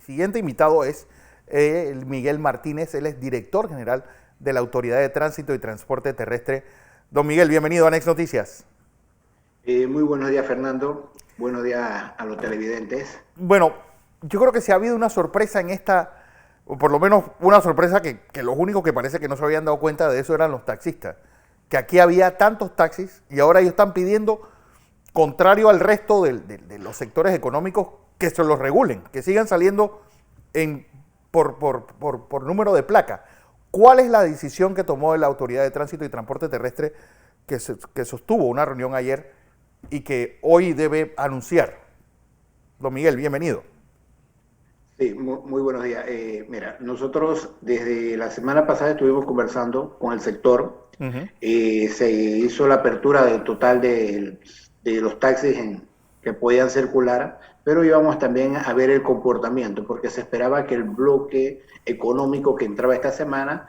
siguiente invitado es Miguel Martínez, él es director general de la Autoridad de Tránsito y Transporte Terrestre. Don Miguel, bienvenido a Next Noticias. Muy buenos días, Fernando. Buenos días a los televidentes. Bueno, yo creo que si ha habido una sorpresa en esta, o por lo menos una sorpresa que los únicos que parece que no se habían dado cuenta de eso eran los taxistas. Que aquí había tantos taxis y ahora ellos están pidiendo, contrario al resto de los sectores económicos, que se los regulen, que sigan saliendo por número de placa. ¿Cuál es la decisión que tomó la Autoridad de Tránsito y Transporte Terrestre que sostuvo una reunión ayer y que hoy debe anunciar? Don Miguel, bienvenido. Sí, muy buenos días. Mira, nosotros desde la semana pasada estuvimos conversando con el sector. Se hizo la apertura total de los taxis que podían circular, pero íbamos también a ver el comportamiento, porque se esperaba que el bloque económico que entraba esta semana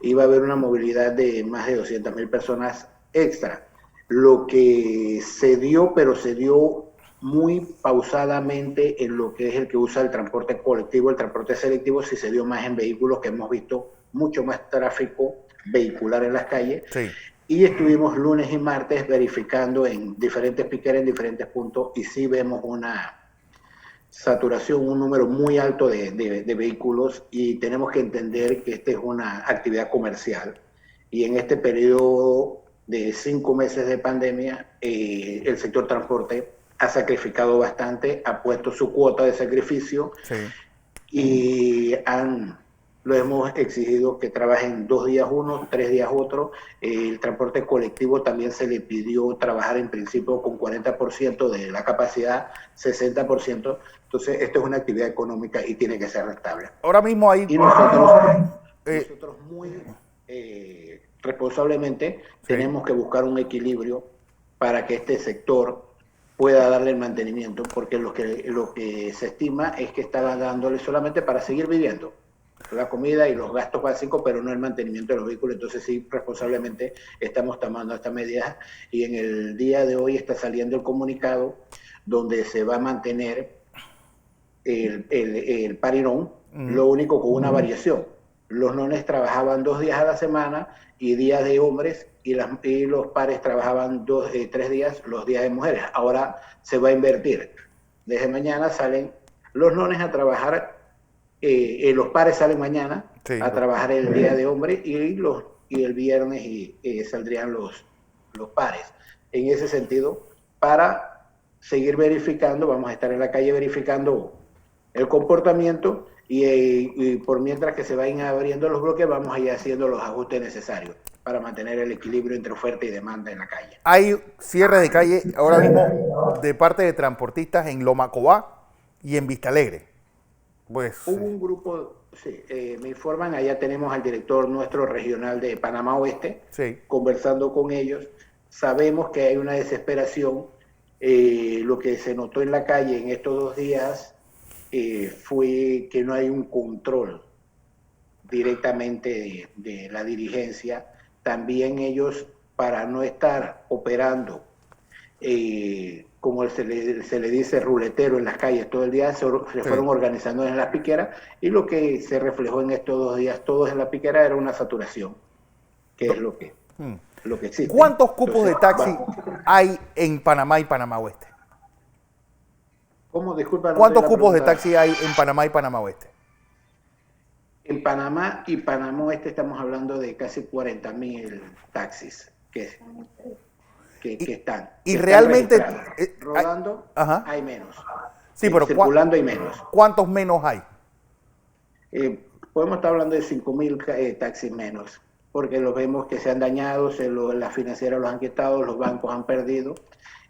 iba a haber una movilidad de más de 200.000 personas extra. Lo que se dio, pero se dio muy pausadamente en lo que es el que usa el transporte colectivo, el transporte selectivo, si se dio más en vehículos, que hemos visto mucho más tráfico vehicular en las calles. Y estuvimos lunes y martes verificando en diferentes piqueras, en diferentes puntos, y sí vemos una saturación, un número muy alto de vehículos, y tenemos que entender que esta es una actividad comercial. Y en este periodo de 5 meses de pandemia, el sector transporte ha sacrificado bastante, ha puesto su cuota de sacrificio y lo hemos exigido que trabajen 2 días uno, 3 días otro. El transporte colectivo también se le pidió trabajar en principio con 40% de la capacidad, 60%. Entonces, esto es una actividad económica y tiene que ser rentable. Ahora mismo hay... Y nosotros muy responsablemente tenemos que buscar un equilibrio para que este sector pueda darle el mantenimiento, porque lo que se estima es que estaba dándole solamente para seguir viviendo, la comida y los gastos básicos, pero no el mantenimiento de los vehículos. Entonces sí, responsablemente estamos tomando esta medida, y en el día de hoy está saliendo el comunicado donde se va a mantener el parirón, lo único con una variación. Los nones trabajaban 2 días a la semana y días de hombres, y los pares trabajaban 3 días, los días de mujeres. Ahora se va a invertir. Desde mañana salen los nones a trabajar, los pares salen mañana a trabajar el día de hombres, y el viernes saldrían los pares. En ese sentido, para seguir verificando, vamos a estar en la calle verificando el comportamiento, y por mientras que se vayan abriendo los bloques, vamos a ir haciendo los ajustes necesarios para mantener el equilibrio entre oferta y demanda en la calle. Hay cierre de calle ahora mismo de parte de transportistas en Lomacobá y en Vista Alegre. Pues, hubo un grupo, me informan, allá tenemos al director nuestro regional de Panamá Oeste, conversando con ellos. Sabemos que hay una desesperación. Lo que se notó en la calle en estos 2 días fue que no hay un control directamente de la dirigencia. También ellos, para no estar operando como se le dice, ruletero en las calles todo el día, se fueron organizando en las piqueras, y lo que se reflejó en estos 2 días todos en la piquera era una saturación, que es lo que existe. ¿Cuántos cupos de taxi hay en Panamá y Panamá Oeste? ¿Cómo? Disculpa. ¿Cuántos cupos de taxi hay en Panamá y Panamá Oeste? En Panamá y Panamá Oeste estamos hablando de casi 40.000 taxis que están. Y realmente rodando hay menos. Sí, pero circulando hay menos. ¿Cuántos menos hay? Podemos estar hablando de 5.000 taxis menos, porque los vemos que se han dañado, las financieras los han quitado, los bancos han perdido.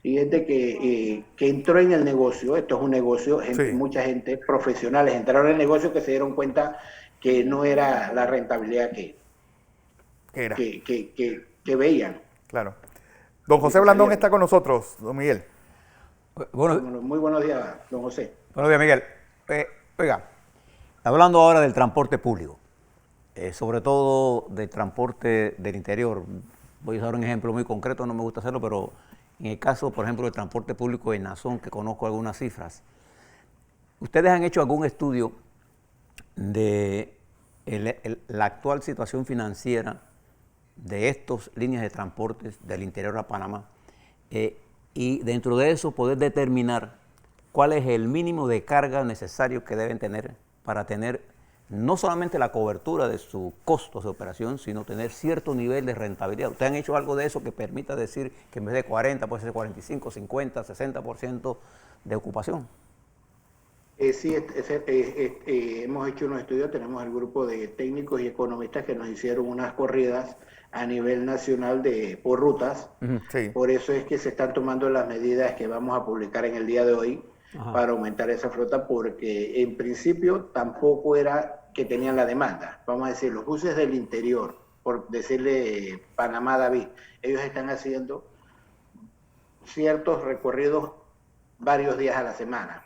Y gente que entró en el negocio, esto es un negocio, mucha gente, profesionales, entraron en el negocio, que se dieron cuenta que no era la rentabilidad que veían. Claro. Don José Blandón está con nosotros, don Miguel. Muy buenos días, don José. Buenos días, Miguel. Oiga, hablando ahora del transporte público, sobre todo del transporte del interior, voy a usar un ejemplo muy concreto, no me gusta hacerlo, pero en el caso, por ejemplo, del transporte público en Nazón, que conozco algunas cifras, ¿ustedes han hecho algún estudio de la actual situación financiera de estas líneas de transportes del interior a Panamá y dentro de eso poder determinar cuál es el mínimo de carga necesario que deben tener para tener no solamente la cobertura de sus costos de operación, sino tener cierto nivel de rentabilidad. ¿Ustedes han hecho algo de eso que permita decir que en vez de 40 puede ser 45, 50, 60% de ocupación? Sí, hemos hecho unos estudios, tenemos el grupo de técnicos y economistas que nos hicieron unas corridas a nivel nacional por rutas. Sí. Por eso es que se están tomando las medidas que vamos a publicar en el día de hoy. Ajá. Para aumentar esa flota, porque en principio tampoco era que tenían la demanda. Vamos a decir, los buses del interior, por decirle Panamá-David, ellos están haciendo ciertos recorridos varios días a la semana.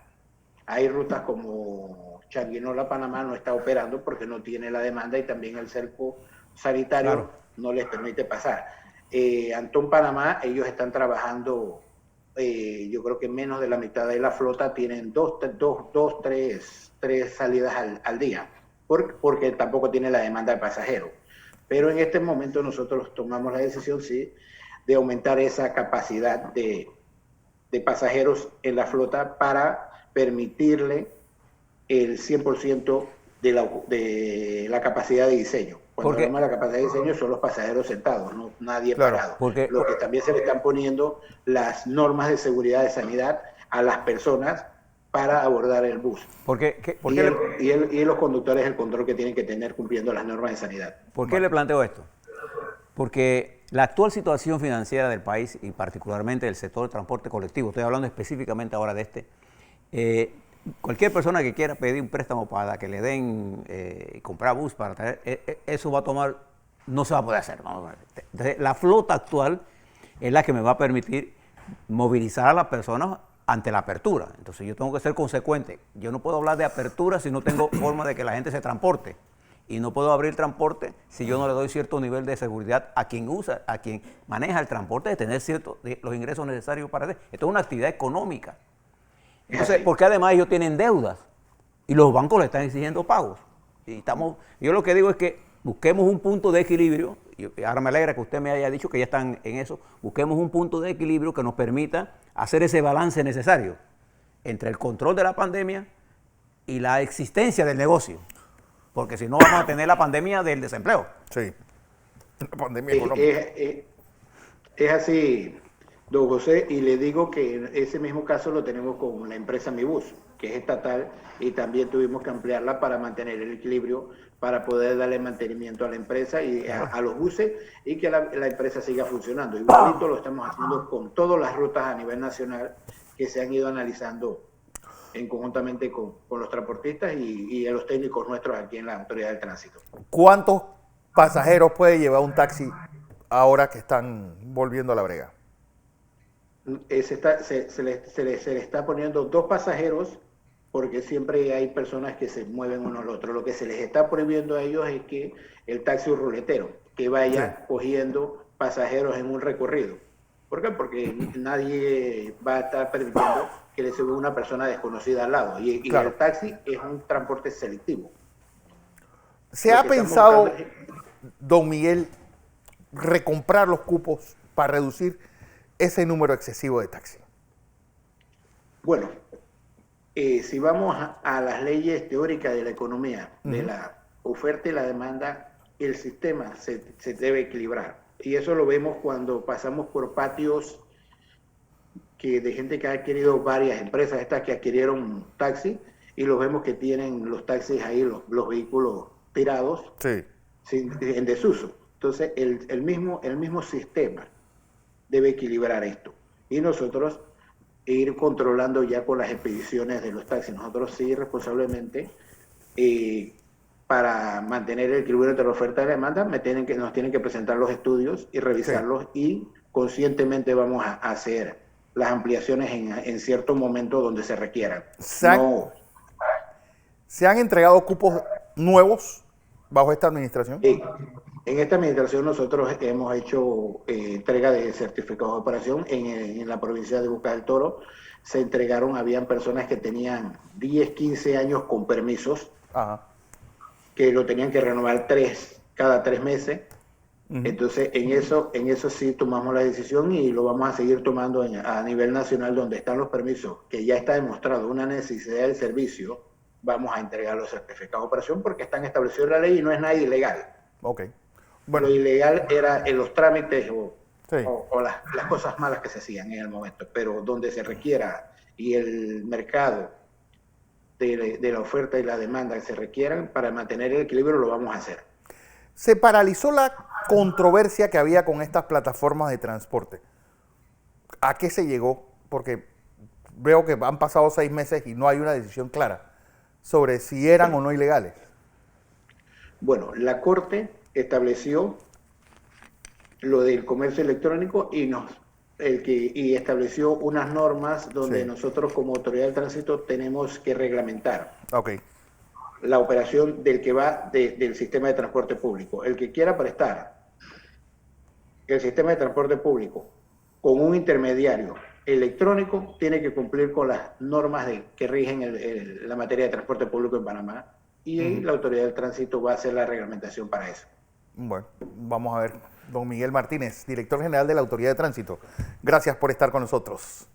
Hay rutas como Changuinola-Panamá no está operando porque no tiene la demanda y también el cerco sanitario no les permite pasar. Antón-Panamá, ellos están trabajando, yo creo que menos de la mitad de la flota tienen tres salidas al día, porque tampoco tiene la demanda de pasajeros. Pero en este momento nosotros tomamos la decisión, sí, de aumentar esa capacidad de pasajeros en la flota para permitirle el 100% de la capacidad de diseño. Cuando hablamos de la capacidad de diseño son los pasajeros sentados, no nadie parado. Lo que también se le están poniendo las normas de seguridad de sanidad a las personas para abordar el bus. Y los conductores el control que tienen que tener cumpliendo las normas de sanidad. ¿Por qué le planteo esto? Porque la actual situación financiera del país y particularmente del sector de transporte colectivo, estoy hablando específicamente ahora de cualquier persona que quiera pedir un préstamo para que le den comprar bus para traer, eso va a tomar, no se va a poder hacer. Vamos a ver. Entonces, la flota actual es la que me va a permitir movilizar a las personas ante la apertura. Entonces yo tengo que ser consecuente. Yo no puedo hablar de apertura si no tengo forma de que la gente se transporte. Y no puedo abrir transporte si yo no le doy cierto nivel de seguridad a quien usa, a quien maneja el transporte, de tener los ingresos necesarios para eso. Esto es una actividad económica. Entonces, porque además ellos tienen deudas y los bancos le están exigiendo pagos. Y yo lo que digo es que busquemos un punto de equilibrio, y ahora me alegra que usted me haya dicho que ya están en eso, busquemos un punto de equilibrio que nos permita hacer ese balance necesario entre el control de la pandemia y la existencia del negocio. Porque si no vamos a tener la pandemia del desempleo. Sí, la pandemia económica. Es así, don José, y le digo que ese mismo caso lo tenemos con la empresa Mibus, que es estatal, y también tuvimos que ampliarla para mantener el equilibrio, para poder darle mantenimiento a la empresa y a los buses y que la empresa siga funcionando. Igualito lo estamos haciendo con todas las rutas a nivel nacional que se han ido analizando conjuntamente con los transportistas y los técnicos nuestros aquí en la Autoridad del Tránsito. ¿Cuántos pasajeros puede llevar un taxi ahora que están volviendo a la brega? Se le está poniendo 2 pasajeros porque siempre hay personas que se mueven uno al otro. Lo que se les está prohibiendo a ellos es que el taxi ruletero, que vaya cogiendo pasajeros en un recorrido. ¿Por qué? Porque nadie va a estar permitiendo que le suba una persona desconocida al lado. Y el taxi es un transporte selectivo. ¿Se ha pensado, don Miguel, recomprar los cupos para reducir ese número excesivo de taxis? Bueno, si vamos a las leyes teóricas de la economía, de la oferta y la demanda, el sistema se debe equilibrar. Y eso lo vemos cuando pasamos por patios de gente que ha adquirido varias empresas, estas que adquirieron taxis, y los vemos que tienen los taxis ahí, los vehículos tirados, en desuso. Entonces, el mismo sistema debe equilibrar esto. Y nosotros ir controlando ya con las expediciones de los taxis. Nosotros sí, responsablemente, para mantener el equilibrio entre la oferta y la demanda, nos tienen que presentar los estudios y revisarlos y conscientemente vamos a hacer las ampliaciones en cierto momento donde se requieran. ¿Se han entregado cupos nuevos bajo esta administración? En esta administración nosotros hemos hecho entrega de certificados de operación en la provincia de Bocas del Toro. Se entregaron, habían personas que tenían 10, 15 años con permisos. que lo tenían que renovar cada 3 meses. Entonces, en eso sí tomamos la decisión y lo vamos a seguir tomando a nivel nacional, donde están los permisos, que ya está demostrado una necesidad del servicio, vamos a entregar los certificados de operación porque están establecidos en la ley y no es nada ilegal. Ok. Bueno. Lo ilegal era en los trámites Sí. o las cosas malas que se hacían en el momento, pero donde se requiera y el mercado de la oferta y la demanda que se requieran para mantener el equilibrio, lo vamos a hacer. Se paralizó la controversia que había con estas plataformas de transporte. ¿A qué se llegó? Porque veo que han pasado 6 meses y no hay una decisión clara sobre si eran o no ilegales. Bueno, la Corte estableció lo del comercio electrónico y estableció unas normas donde Sí. nosotros como autoridad del tránsito tenemos que reglamentar Ok. la operación del que va del sistema de transporte público. El que quiera prestar el sistema de transporte público con un intermediario electrónico tiene que cumplir con las normas que rigen la materia de transporte público en Panamá y la autoridad del tránsito va a hacer la reglamentación para eso. Bueno, vamos a ver. Don Miguel Martínez, director general de la Autoridad de Tránsito. Gracias por estar con nosotros.